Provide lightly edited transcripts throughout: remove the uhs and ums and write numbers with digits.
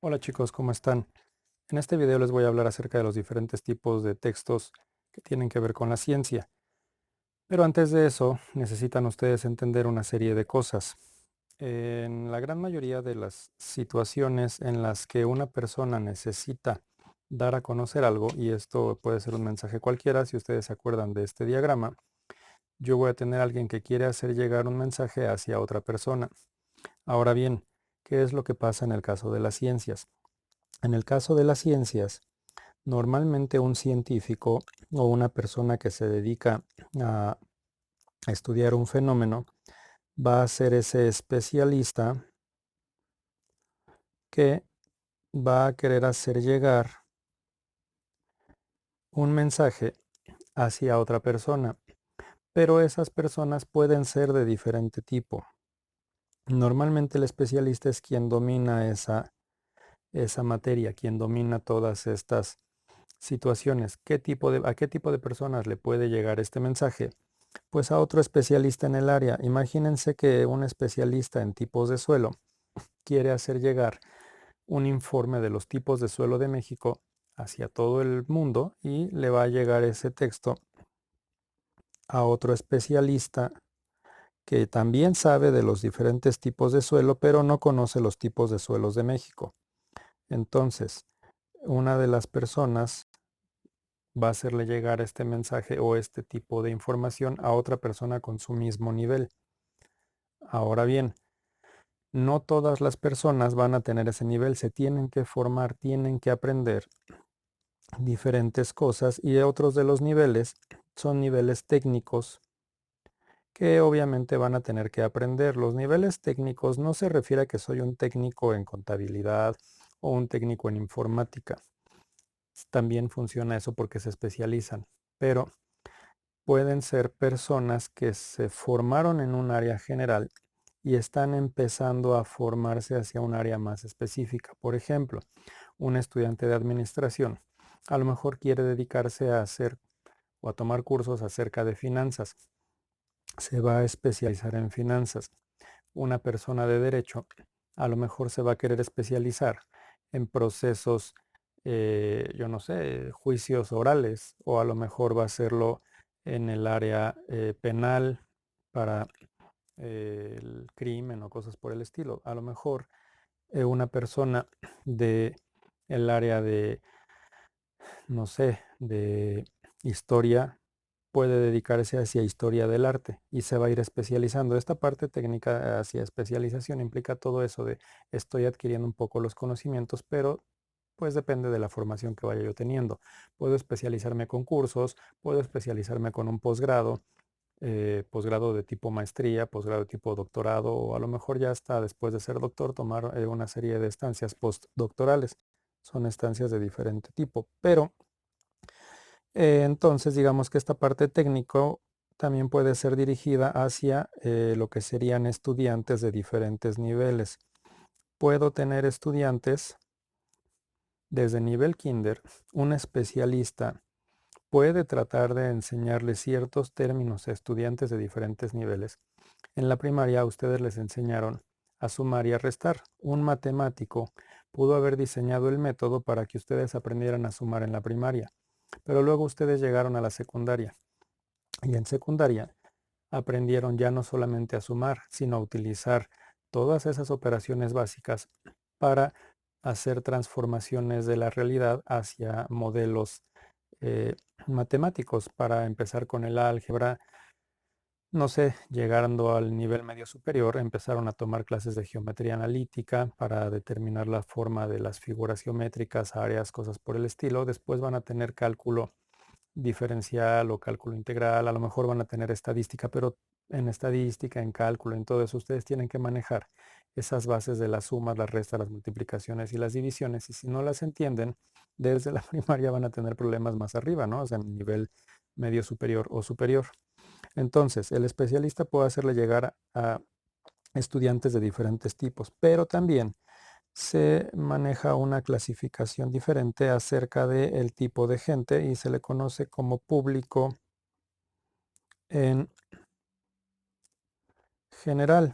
Hola chicos, ¿cómo están? En este video les voy a hablar acerca de los diferentes tipos de textos que tienen que ver con la ciencia. Pero antes de eso, necesitan ustedes entender una serie de cosas. En la gran mayoría de las situaciones en las que una persona necesita dar a conocer algo, y esto puede ser un mensaje cualquiera, si ustedes se acuerdan de este diagrama, yo voy a tener a alguien que quiere hacer llegar un mensaje hacia otra persona. Ahora bien, ¿qué es lo que pasa en el caso de las ciencias? En el caso de las ciencias, normalmente un científico o una persona que se dedica a estudiar un fenómeno va a ser ese especialista que va a querer hacer llegar un mensaje hacia otra persona, pero esas personas pueden ser de diferente tipo. Normalmente el especialista es quien domina esa materia, quien domina todas estas situaciones. ¿A qué tipo de personas le puede llegar este mensaje? Pues a otro especialista en el área. Imagínense que un especialista en tipos de suelo quiere hacer llegar un informe de los tipos de suelo de México hacia todo el mundo y le va a llegar ese texto a otro especialista que también sabe de los diferentes tipos de suelo, pero no conoce los tipos de suelos de México. Entonces, una de las personas va a hacerle llegar este mensaje o este tipo de información a otra persona con su mismo nivel. Ahora bien, no todas las personas van a tener ese nivel, se tienen que formar, tienen que aprender diferentes cosas y otros de los niveles son niveles técnicos que obviamente van a tener que aprender. Los niveles técnicos no se refiere a que soy un técnico en contabilidad o un técnico en informática. También funciona eso porque se especializan, pero pueden ser personas que se formaron en un área general y están empezando a formarse hacia un área más específica. Por ejemplo, un estudiante de administración a lo mejor quiere dedicarse a hacer o a tomar cursos acerca de finanzas. Se va a especializar en finanzas. Una persona de derecho a lo mejor se va a querer especializar en procesos, yo no sé, juicios orales, o a lo mejor va a hacerlo en el área penal para el crimen o cosas por el estilo. A lo mejor una persona de el área de, no sé, de historia puede dedicarse hacia historia del arte y se va a ir especializando. Esta parte técnica hacia especialización implica todo eso de estoy adquiriendo un poco los conocimientos, pero pues depende de la formación que vaya yo teniendo. Puedo especializarme con cursos, puedo especializarme con un posgrado, posgrado de tipo maestría, posgrado de tipo doctorado, o a lo mejor ya hasta después de ser doctor tomar una serie de estancias postdoctorales. Son estancias de diferente tipo, pero entonces digamos que esta parte técnico también puede ser dirigida hacia lo que serían estudiantes de diferentes niveles. Puedo tener estudiantes desde nivel kinder, un especialista puede tratar de enseñarles ciertos términos a estudiantes de diferentes niveles. En la primaria a ustedes les enseñaron a sumar y a restar. Un matemático pudo haber diseñado el método para que ustedes aprendieran a sumar en la primaria, pero luego ustedes llegaron a la secundaria y en secundaria aprendieron ya no solamente a sumar, sino a utilizar todas esas operaciones básicas para hacer transformaciones de la realidad hacia modelos eh, matemáticos, para empezar con el álgebra. No sé, llegando al nivel medio superior, empezaron a tomar clases de geometría analítica para determinar la forma de las figuras geométricas, áreas, cosas por el estilo. Después van a tener cálculo diferencial o cálculo integral, a lo mejor van a tener estadística, pero en estadística, en cálculo, en todo eso, ustedes tienen que manejar esas bases de las sumas, las restas, las multiplicaciones y las divisiones, y si no las entienden, desde la primaria van a tener problemas más arriba, ¿no? O sea, en nivel medio superior o superior. Entonces, el especialista puede hacerle llegar a estudiantes de diferentes tipos, pero también se maneja una clasificación diferente acerca del tipo de gente y se le conoce como público en general.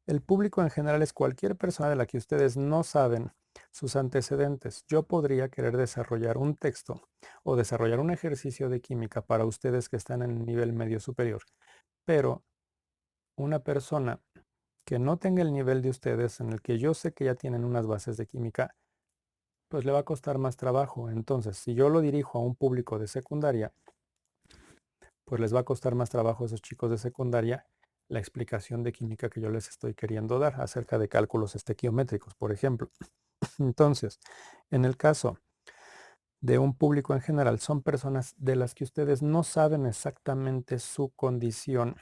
El público en general es cualquier persona de la que ustedes no saben sus antecedentes. Yo podría querer desarrollar un texto o desarrollar un ejercicio de química para ustedes que están en el nivel medio superior, pero una persona que no tenga el nivel de ustedes, en el que yo sé que ya tienen unas bases de química, pues le va a costar más trabajo. Entonces, si yo lo dirijo a un público de secundaria, pues les va a costar más trabajo a esos chicos de secundaria la explicación de química que yo les estoy queriendo dar acerca de cálculos estequiométricos, por ejemplo. Entonces, en el caso de un público en general, son personas de las que ustedes no saben exactamente su condición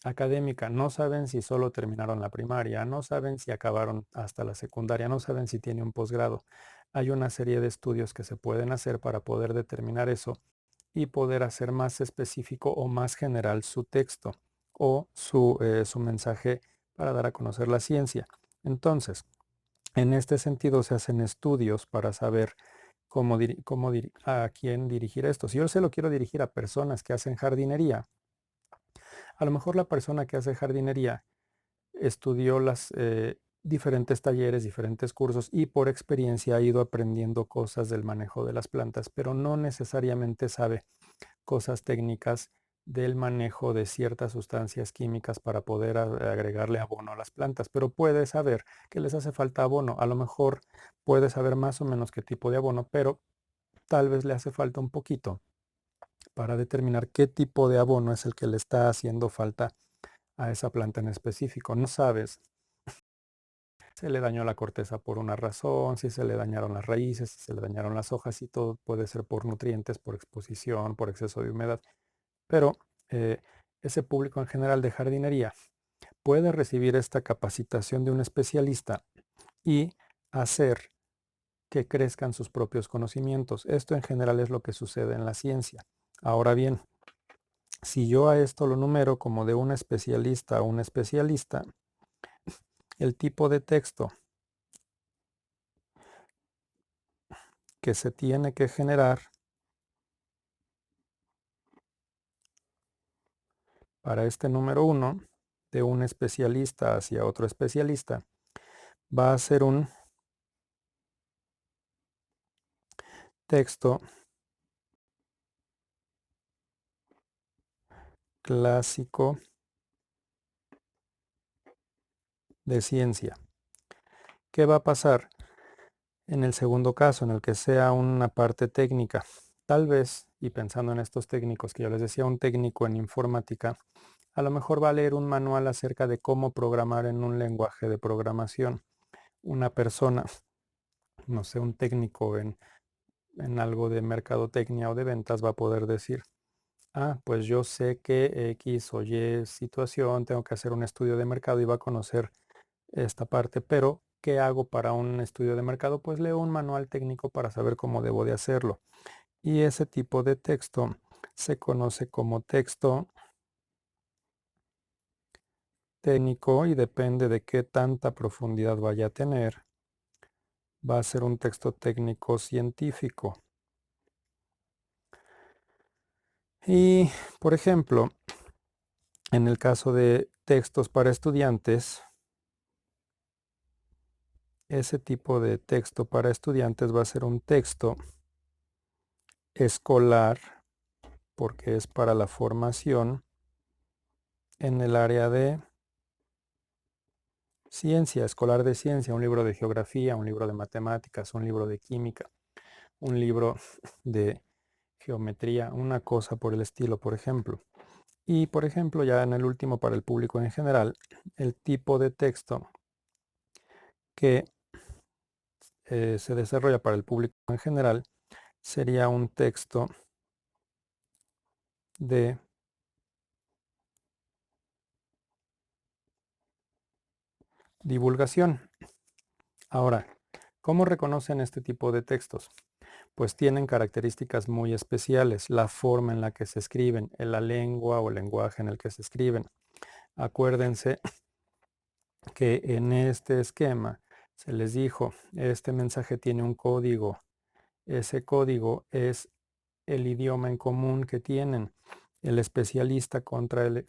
académica, no saben si solo terminaron la primaria, no saben si acabaron hasta la secundaria, no saben si tiene un posgrado. Hay una serie de estudios que se pueden hacer para poder determinar eso y poder hacer más específico o más general su texto o su mensaje para dar a conocer la ciencia. Entonces, en este sentido se hacen estudios para saber a quién dirigir esto. Si yo se lo quiero dirigir a personas que hacen jardinería, a lo mejor la persona que hace jardinería estudió las diferentes talleres, diferentes cursos y por experiencia ha ido aprendiendo cosas del manejo de las plantas, pero no necesariamente sabe cosas técnicas del manejo de ciertas sustancias químicas para poder agregarle abono a las plantas, pero puede saber que les hace falta abono. A lo mejor puede saber más o menos qué tipo de abono, pero tal vez le hace falta un poquito para determinar qué tipo de abono es el que le está haciendo falta a esa planta en específico. No sabes, se le dañó la corteza por una razón, si se le dañaron las raíces, si se le dañaron las hojas y todo puede ser por nutrientes, por exposición, por exceso de humedad. Pero eh, ese público en general de jardinería puede recibir esta capacitación de un especialista y hacer que crezcan sus propios conocimientos. Esto en general es lo que sucede en la ciencia. Ahora bien, si yo a esto lo numero como de un especialista a un especialista, el tipo de texto que se tiene que generar para este número uno, de un especialista hacia otro especialista, va a ser un texto clásico de ciencia. ¿Qué va a pasar en el segundo caso, en el que sea una parte técnica? Tal vez, y pensando en estos técnicos que yo les decía, un técnico en informática, a lo mejor va a leer un manual acerca de cómo programar en un lenguaje de programación. Una persona, no sé, un técnico en algo de mercadotecnia o de ventas va a poder decir, ah, pues yo sé que X o Y situación, tengo que hacer un estudio de mercado y va a conocer esta parte, pero ¿qué hago para un estudio de mercado? Pues leo un manual técnico para saber cómo debo de hacerlo. Y ese tipo de texto se conoce como texto técnico y depende de qué tanta profundidad vaya a tener, va a ser un texto técnico científico. Y, por ejemplo, en el caso de textos para estudiantes, ese tipo de texto para estudiantes va a ser un texto escolar porque es para la formación en el área de ciencia, escolar de ciencia, un libro de geografía, un libro de matemáticas, un libro de química, un libro de geometría, una cosa por el estilo, por ejemplo. Y por ejemplo, ya en el último para el público en general, el tipo de texto que se desarrolla para el público en general sería un texto de divulgación. Ahora, ¿cómo reconocen este tipo de textos? Pues tienen características muy especiales, la forma en la que se escriben, la lengua o lenguaje en el que se escriben. Acuérdense que en este esquema se les dijo, este mensaje tiene un código, ese código es el idioma en común que tienen. El especialista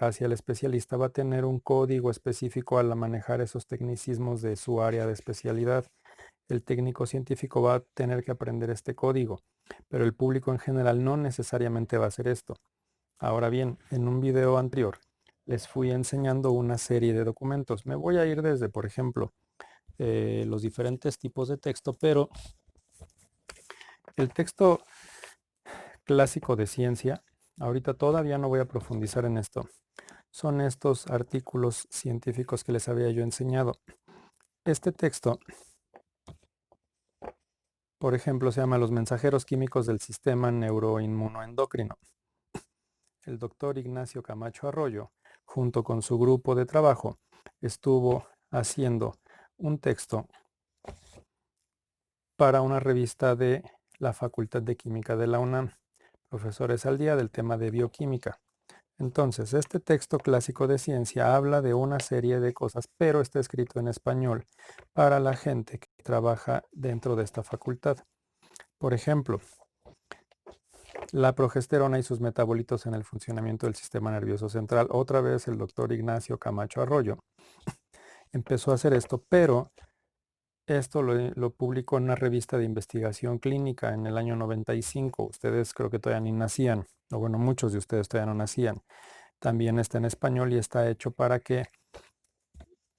hacia el especialista va a tener un código específico al manejar esos tecnicismos de su área de especialidad. el técnico científico va a tener que aprender este código, pero el público en general no necesariamente va a hacer esto. Ahora bien, en un video anterior les fui enseñando una serie de documentos. Me voy a ir desde, por ejemplo, los diferentes tipos de texto, pero el texto clásico de ciencia, ahorita todavía no voy a profundizar en esto. Son estos artículos científicos que les había yo enseñado. Este texto, por ejemplo, se llama Los mensajeros químicos del sistema neuroinmunoendocrino. El doctor Ignacio Camacho Arroyo, junto con su grupo de trabajo, estuvo haciendo un texto para una revista de la Facultad de Química de la UNAM, Profesores al Día, del tema de bioquímica. Entonces, este texto clásico de ciencia habla de una serie de cosas, pero está escrito en español para la gente que trabaja dentro de esta facultad. Por ejemplo, la progesterona y sus metabolitos en el funcionamiento del sistema nervioso central. Otra vez el doctor Ignacio Camacho Arroyo empezó a hacer esto, pero esto lo publicó en una revista de investigación clínica en el año 95. Ustedes creo que todavía ni nacían, o bueno, muchos de ustedes todavía no nacían. También está en español y está hecho para que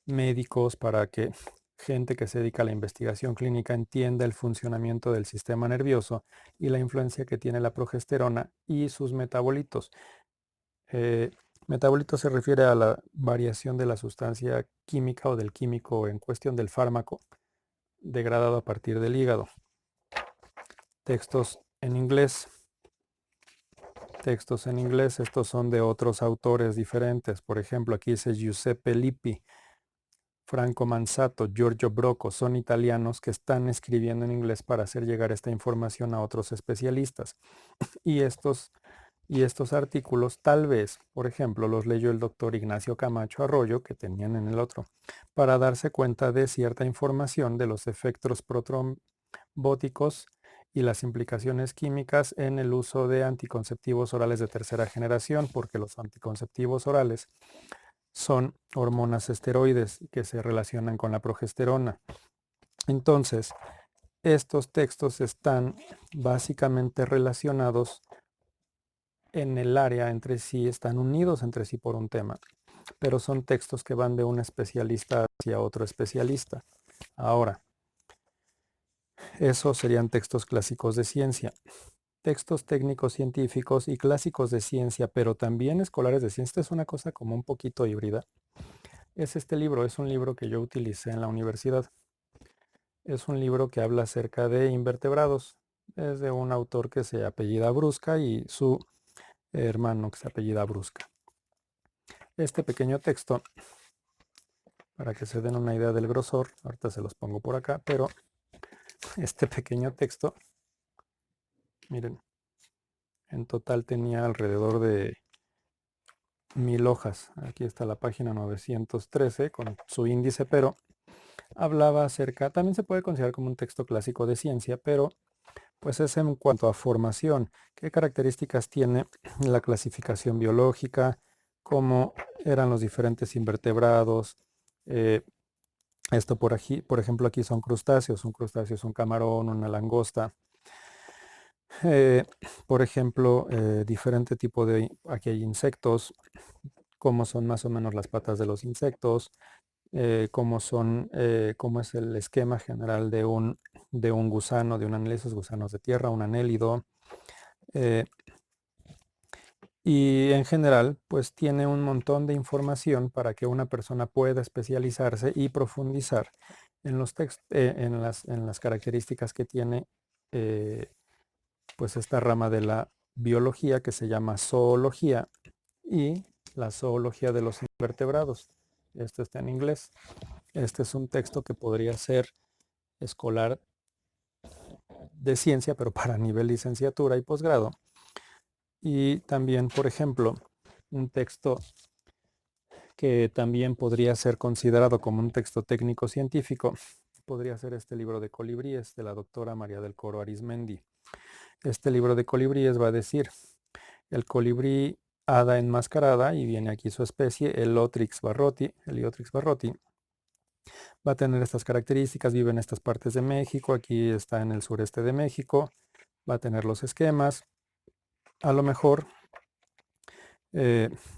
médicos, para que gente que se dedica a la investigación clínica entienda el funcionamiento del sistema nervioso y la influencia que tiene la progesterona y sus metabolitos. Metabolitos se refiere a la variación de la sustancia química o del químico en cuestión del fármaco degradado a partir del hígado. Textos en inglés. Textos en inglés, estos son de otros autores diferentes. Por ejemplo, aquí dice Giuseppe Lippi, Franco Manzato, Giorgio Brocco, son italianos que están escribiendo en inglés para hacer llegar esta información a otros especialistas. Y estos artículos, tal vez, por ejemplo, los leyó el doctor Ignacio Camacho Arroyo, que tenían en el otro, para darse cuenta de cierta información de los efectos protrombóticos y las implicaciones químicas en el uso de anticonceptivos orales de tercera generación, porque los anticonceptivos orales son hormonas esteroides que se relacionan con la progesterona. Entonces, estos textos están básicamente relacionados en el área entre sí, están unidos entre sí por un tema, pero son textos que van de un especialista hacia otro especialista. Ahora, esos serían textos clásicos de ciencia. Textos técnicos científicos y clásicos de ciencia, pero también escolares de ciencia. Esta es una cosa como un poquito híbrida. Es este libro, es un libro que yo utilicé en la universidad. Es un libro que habla acerca de invertebrados. Es de un autor que se apellida Brusca y su hermano que se apellida Brusca. Este pequeño texto, para que se den una idea del grosor, ahorita se los pongo por acá, pero este pequeño texto, miren, en total tenía alrededor de 1000 hojas. Aquí está la página 913 con su índice, pero hablaba acerca, también se puede considerar como un texto clásico de ciencia, pero pues es en cuanto a formación, qué características tiene la clasificación biológica, cómo eran los diferentes invertebrados. Esto por aquí, por ejemplo, aquí son crustáceos. Un crustáceo es un camarón, una langosta. Eh, por ejemplo, diferente tipo de, aquí hay insectos, cómo son más o menos las patas de los insectos, cómo es el esquema general de un gusano, de un anélidos, gusanos de tierra, un anélido. Y en general, pues tiene un montón de información para que una persona pueda especializarse y profundizar en en las características que tiene pues esta rama de la biología que se llama zoología y la zoología de los invertebrados. Esto está en inglés. Este es un texto que podría ser escolar de ciencia, pero para nivel licenciatura y posgrado. Y también, por ejemplo, un texto que también podría ser considerado como un texto técnico científico, podría ser este libro de colibríes de la doctora María del Coro Arismendi. Este libro de colibríes va a decir, el colibrí hada enmascarada, y viene aquí su especie, el Heliotrix barroti, Va a tener estas características, vive en estas partes de México, aquí está en el sureste de México, va a tener los esquemas. A lo mejor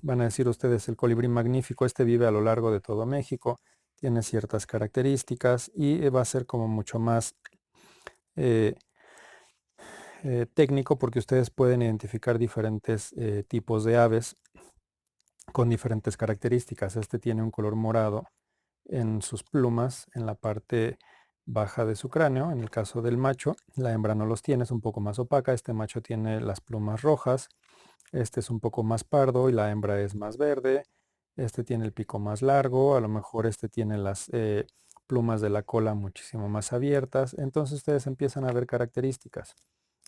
van a decir ustedes, el colibrí magnífico, este vive a lo largo de todo México, tiene ciertas características y va a ser como mucho más eh, técnico porque ustedes pueden identificar diferentes tipos de aves con diferentes características. Este tiene un color morado en sus plumas, en la parte baja de su cráneo. En el caso del macho, la hembra no los tiene, es un poco más opaca. Este macho tiene las plumas rojas. Este es un poco más pardo y la hembra es más verde. Este tiene el pico más largo. A lo mejor este tiene las plumas de la cola muchísimo más abiertas. Entonces ustedes empiezan a ver características.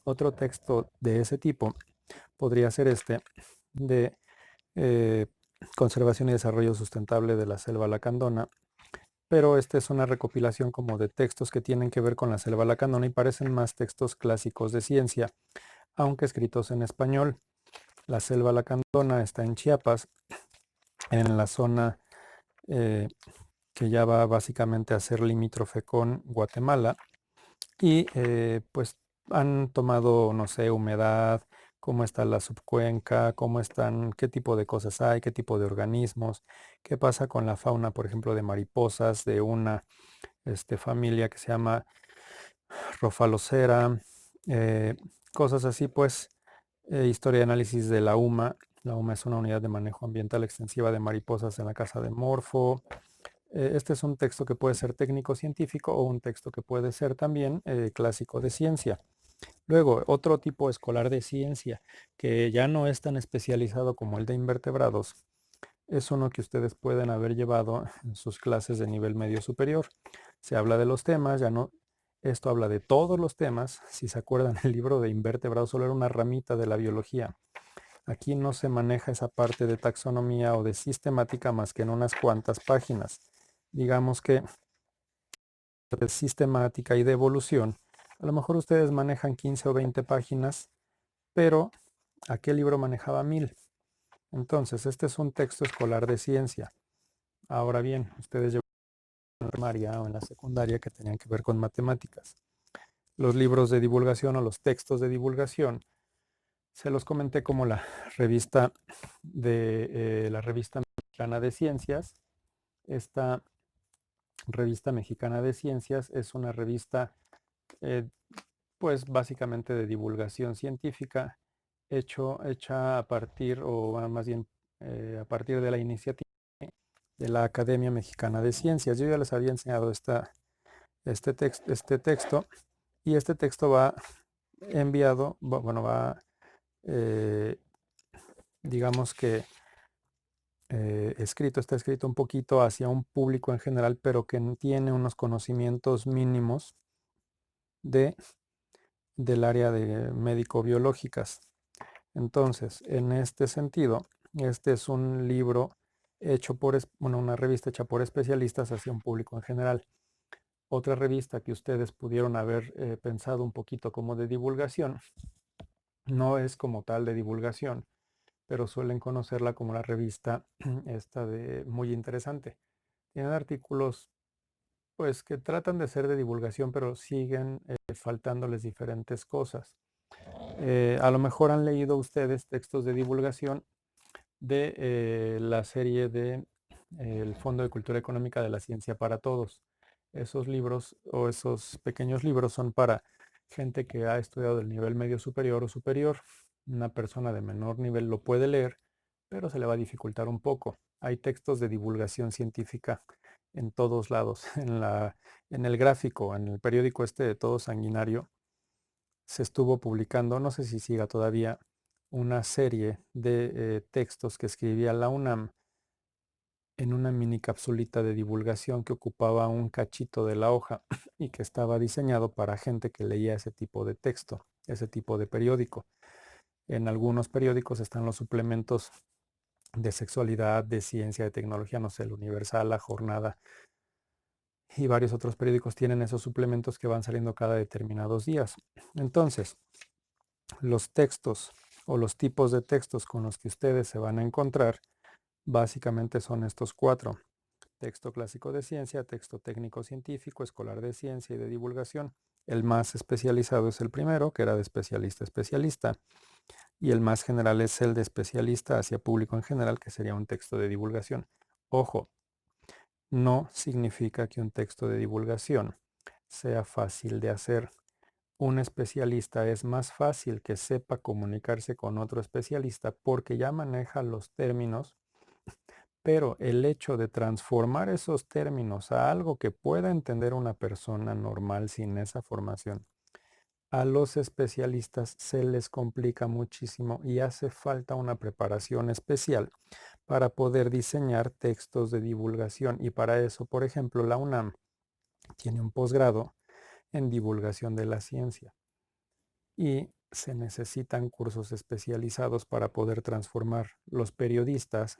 Otro texto de ese tipo podría ser este de eh, conservación y desarrollo sustentable de la selva lacandona, pero esta es una recopilación como de textos que tienen que ver con la selva lacandona y parecen más textos clásicos de ciencia, aunque escritos en español. La selva lacandona está en Chiapas, en la zona eh, que ya va básicamente a ser limítrofe con Guatemala y pues han tomado, no sé, humedad, cómo está la subcuenca, cómo están, qué tipo de cosas hay, qué tipo de organismos, qué pasa con la fauna, por ejemplo, de mariposas, de una familia que se llama Rofalocera, eh, cosas así, pues, historia y análisis de la UMA. La UMA es una unidad de manejo ambiental extensiva de mariposas en la casa de Morfo. Este es un texto que puede ser técnico-científico o un texto que puede ser también clásico de ciencia. Luego, otro tipo escolar de ciencia que ya no es tan especializado como el de invertebrados, es uno que ustedes pueden haber llevado en sus clases de nivel medio superior. Se habla de los temas, ya no, esto habla de todos los temas. Si se acuerdan, el libro de invertebrados solo era una ramita de la biología. Aquí no se maneja esa parte de taxonomía o de sistemática más que en unas cuantas páginas. Digamos que de sistemática y de evolución, a lo mejor ustedes manejan 15 o 20 páginas, pero aquel libro manejaba 1000. Entonces, este es un texto escolar de ciencia. Ahora bien, ustedes llevan en la primaria o en la secundaria que tenían que ver con matemáticas. Los libros de divulgación o los textos de divulgación, se los comenté como la revista mexicana de ciencias. Esta revista mexicana de ciencias es una revista eh, pues básicamente de divulgación científica hecha a partir, o más bien a partir de la iniciativa de la Academia Mexicana de Ciencias. Yo ya les había enseñado este texto y este texto va enviado, bueno, va, eh, digamos que está escrito un poquito hacia un público en general, pero que tiene unos conocimientos mínimos de, del área de médico-biológicas. Entonces, en este sentido, este es un libro hecho bueno, una revista hecha por especialistas hacia un público en general. Otra revista que ustedes pudieron haber pensado un poquito como de divulgación, no es como tal de divulgación, pero suelen conocerla como la revista esta de muy interesante. Tienen artículos pues que tratan de ser de divulgación, pero siguen faltándoles diferentes cosas. A lo mejor han leído ustedes textos de divulgación de la serie de el Fondo de Cultura Económica de la Ciencia para Todos. Esos libros o esos pequeños libros son para gente que ha estudiado el nivel medio superior o superior. Una persona de menor nivel lo puede leer, pero se le va a dificultar un poco. Hay textos de divulgación científica en todos lados. En el gráfico, en el periódico este de Todo Sanguinario, se estuvo publicando, no sé si siga todavía, una serie de textos que escribía la UNAM en una mini capsulita de divulgación que ocupaba un cachito de la hoja y que estaba diseñado para gente que leía ese tipo de texto, ese tipo de periódico. En algunos periódicos están los suplementos de sexualidad, de ciencia, de tecnología, no sé, el Universal, La Jornada y varios otros periódicos tienen esos suplementos que van saliendo cada determinados días. Entonces, los textos o los tipos de textos con los que ustedes se van a encontrar básicamente son estos 4. texto clásico de ciencia, texto técnico científico, escolar de ciencia y de divulgación. El más especializado es el primero, que era de especialista a especialista, y el más general es el de especialista hacia público en general, que sería un texto de divulgación. Ojo, no significa que un texto de divulgación sea fácil de hacer. Un especialista es más fácil que sepa comunicarse con otro especialista porque ya maneja los términos, pero el hecho de transformar esos términos a algo que pueda entender una persona normal sin esa formación, a los especialistas se les complica muchísimo y hace falta una preparación especial para poder diseñar textos de divulgación. Y para eso, por ejemplo, la UNAM tiene un posgrado en divulgación de la ciencia y se necesitan cursos especializados para poder transformar. Los periodistas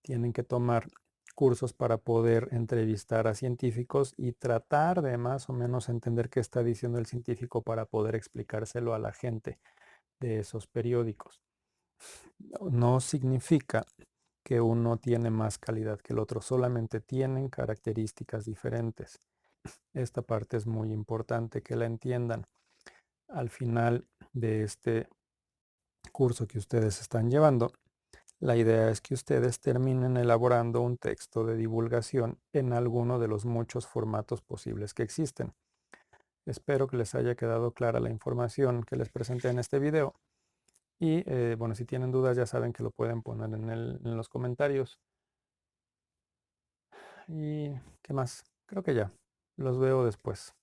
tienen que tomar cursos para poder entrevistar a científicos y tratar de más o menos entender qué está diciendo el científico para poder explicárselo a la gente de esos periódicos. No significa que uno tiene más calidad que el otro, solamente tienen características diferentes. Esta parte es muy importante que la entiendan. Al final de este curso que ustedes están llevando, la idea es que ustedes terminen elaborando un texto de divulgación en alguno de los muchos formatos posibles que existen. Espero que les haya quedado clara la información que les presenté en este video. Y bueno, si tienen dudas ya saben que lo pueden poner en los comentarios. ¿Y qué más? Creo que ya. Los veo después.